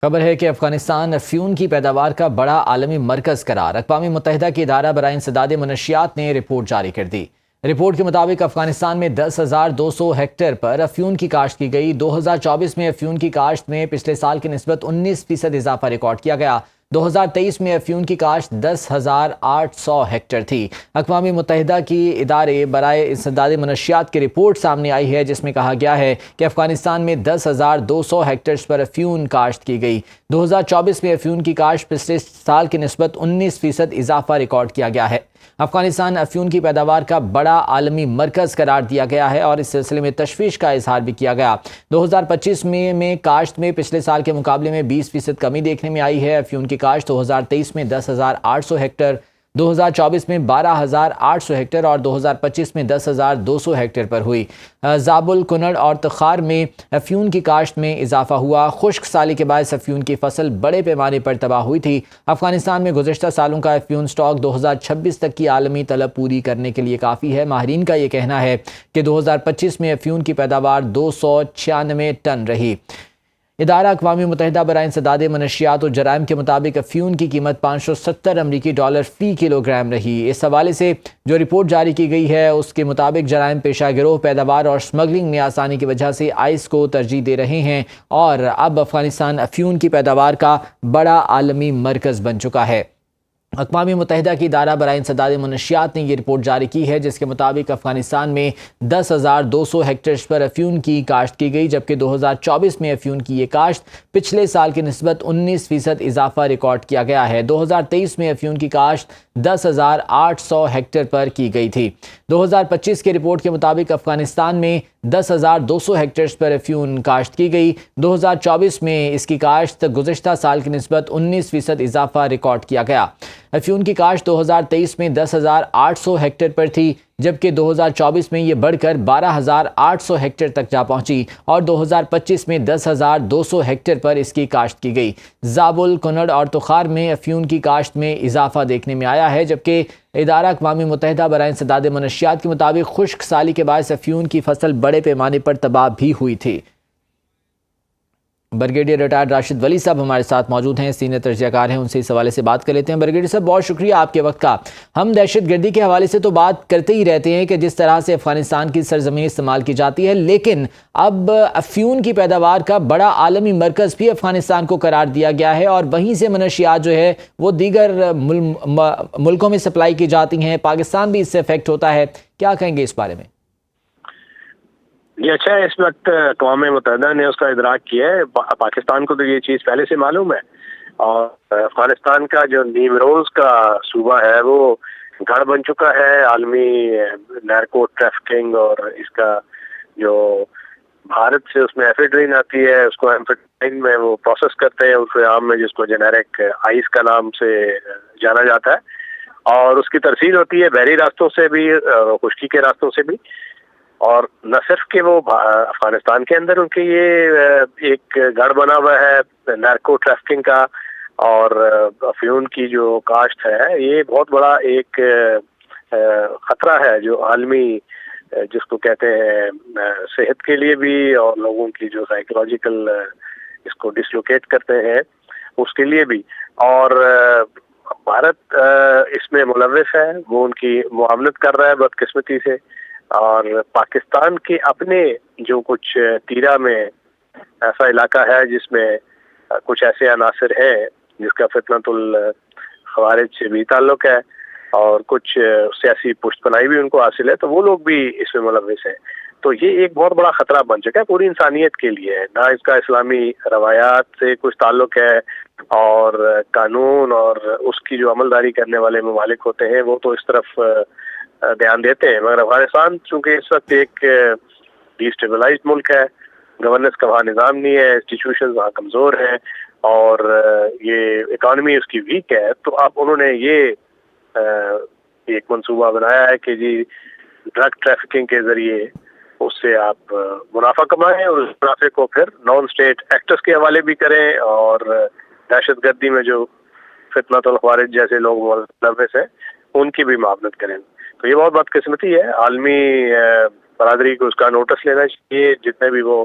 خبر ہے کہ افغانستان افیون کی پیداوار کا بڑا عالمی مرکز قرار اقوام متحدہ کے ادارہ برائے انسداد منشیات نے رپورٹ جاری کر دی۔ رپورٹ کے مطابق افغانستان میں 10,200 ہیکٹر پر افیون کی کاشت کی گئی۔ 2024 میں افیون کی کاشت میں پچھلے سال کی نسبت 19% اضافہ ریکارڈ کیا گیا۔ 2023 میں افیون کی کاشت 10,800 ہیکٹر تھی۔ اقوام متحدہ کی ادارے برائے انسداد منشیات کی رپورٹ سامنے آئی ہے، جس میں کہا گیا ہے کہ افغانستان میں 10,200 ہیکٹرز پر افیون کاشت کی گئی۔ 2024 میں افیون کی کاشت پچھلے سال کی نسبت 19% اضافہ ریکارڈ کیا گیا ہے۔ افغانستان افیون کی پیداوار کا بڑا عالمی مرکز قرار دیا گیا ہے اور اس سلسلے میں تشویش کا اظہار بھی کیا گیا۔ 2025 میں کاشت میں پچھلے سال کے مقابلے میں 20% کمی دیکھنے میں آئی ہے۔ افیون کی کاشت 2023 میں 10,800 ہیکٹر، 2024 میں 12,800 ہیکٹر اور 2025 میں 10,200 ہیکٹر پر ہوئی۔ زابل، کنڑ اور تخار میں افیون کی کاشت میں اضافہ ہوا۔ خشک سالی کے باعث افیون کی فصل بڑے پیمانے پر تباہ ہوئی تھی۔ افغانستان میں گزشتہ سالوں کا افیون سٹاک 2026 تک کی عالمی طلب پوری کرنے کے لیے کافی ہے۔ ماہرین کا یہ کہنا ہے کہ 2025 میں افیون کی پیداوار 296 ٹن رہی۔ ادارہ اقوام متحدہ برائے انسداد منشیات و جرائم کے مطابق افیون کی قیمت 570 امریکی ڈالر فی کلو گرام رہی۔ اس حوالے سے جو رپورٹ جاری کی گئی ہے اس کے مطابق جرائم پیشہ گروہ پیداوار اور سمگلنگ میں آسانی کی وجہ سے آئس کو ترجیح دے رہے ہیں اور اب افغانستان افیون کی پیداوار کا بڑا عالمی مرکز بن چکا ہے۔ اقوام متحدہ کی ادارہ برائے انسداد منشیات نے یہ رپورٹ جاری کی ہے، جس کے مطابق افغانستان میں 10,200 ہیکٹرز پر افیون کی کاشت کی گئی، جبکہ 2024 میں افیون کی یہ کاشت پچھلے سال کی نسبت 19% اضافہ ریکارڈ کیا گیا ہے۔ 2023 میں افیون کی کاشت 10,800 ہیکٹر پر کی گئی تھی۔ 2025 کی رپورٹ کے مطابق افغانستان میں 10,200 ہیکٹرز پر افیون کاشت کی گئی۔ 2024 میں اس کی کاشت گزشتہ سال کی نسبت 19% اضافہ ریکارڈ کیا گیا۔ افیون کی کاشت 2023 میں 10,800 ہیکٹر پر تھی، جبکہ 2024 میں یہ بڑھ کر 12,800 ہیکٹر تک جا پہنچی اور 2025 میں 10,200 ہیکٹر پر اس کی کاشت کی گئی۔ زابل، کنڑ اور تخار میں افیون کی کاشت میں اضافہ دیکھنے میں آیا ہے، جبکہ ادارہ اقوام متحدہ برائے انسداد منشیات کے مطابق خشک سالی کے باعث افیون کی فصل بڑے پیمانے پر تباہ بھی ہوئی تھی۔ برگیڈیئر ریٹائرڈ راشد ولی صاحب ہمارے ساتھ موجود ہیں، سینئر تجزیہ کار ہیں، ان سے اس حوالے سے بات کر لیتے ہیں۔ برگیڈیئر صاحب، بہت شکریہ آپ کے وقت کا۔ ہم دہشت گردی کے حوالے سے تو بات کرتے ہی رہتے ہیں کہ جس طرح سے افغانستان کی سرزمین استعمال کی جاتی ہے، لیکن اب افیون کی پیداوار کا بڑا عالمی مرکز بھی افغانستان کو قرار دیا گیا ہے اور وہیں سے منشیات جو ہے وہ دیگر ملکوں میں سپلائی کی جاتی ہیں۔ پاکستان بھی اس سے افیکٹ ہوتا ہے، کیا کہیں گے اس بارے میں؟ یہ اچھا ہے، اس وقت اقوام متحدہ نے اس کا ادراک کیا ہے۔ پاکستان کو تو یہ چیز پہلے سے معلوم ہے اور افغانستان کا جو نیم روز کا صوبہ ہے وہ گڑھ بن چکا ہے عالمی نارکو ٹریفکنگ، اور اس کا جو بھارت سے اس میں ایفیڈرین آتی ہے، اس کو ایمفیٹامین میں وہ پروسیس کرتے ہیں اس عام میں، جس کو جنیرک آئس کا نام سے جانا جاتا ہے، اور اس کی ترسیل ہوتی ہے بحری راستوں سے بھی اور خشکی کے راستوں سے بھی۔ اور نہ صرف کہ وہ افغانستان کے اندر ان کے یہ ایک گڑھ بنا ہوا ہے نارکو ٹریفکنگ کا، اور افیون کی جو کاشت ہے یہ بہت بڑا ایک خطرہ ہے جو عالمی، جس کو کہتے ہیں صحت کے لیے بھی اور لوگوں کی جو سائیکولوجیکل اس کو ڈسلوکیٹ کرتے ہیں اس کے لیے بھی۔ اور بھارت اس میں ملوث ہے، وہ ان کی معاونت کر رہا ہے بدقسمتی سے، اور پاکستان کے اپنے جو کچھ تیرا میں ایسا علاقہ ہے جس میں کچھ ایسے عناصر ہیں جس کا فتنۃ الخوارج سے بھی تعلق ہے اور کچھ سیاسی پشت پناہی بھی ان کو حاصل ہے، تو وہ لوگ بھی اس میں ملوث ہیں۔ تو یہ ایک بہت بڑا خطرہ بن چکا ہے پوری انسانیت کے لیے، نہ اس کا اسلامی روایات سے کچھ تعلق ہے، اور قانون اور اس کی جو عملداری کرنے والے ممالک ہوتے ہیں وہ تو اس طرف دھیان دیتے ہیں، مگر افغانستان چونکہ اس وقت ایک ڈیسٹیبلائزڈ ملک ہے، گورننس کا وہاں نظام نہیں ہے، انسٹیٹیوشنز وہاں کمزور ہیں، اور یہ اکانومی اس کی ویک ہے، تو اب انہوں نے یہ ایک منصوبہ بنایا ہے کہ جی ڈرگ ٹریفکنگ کے ذریعے اس سے آپ منافع کمائیں اور اس منافع کو پھر نان اسٹیٹ ایکٹرز کے حوالے بھی کریں، اور دہشت گردی میں جو فتنۃ الخوارج جیسے لوگ ملوث ہیں ان کی بھی معاونت کریں۔ تو یہ بہت بدقسمتی ہے، عالمی برادری کو اس کا نوٹس لینا چاہیے، جتنے بھی وہ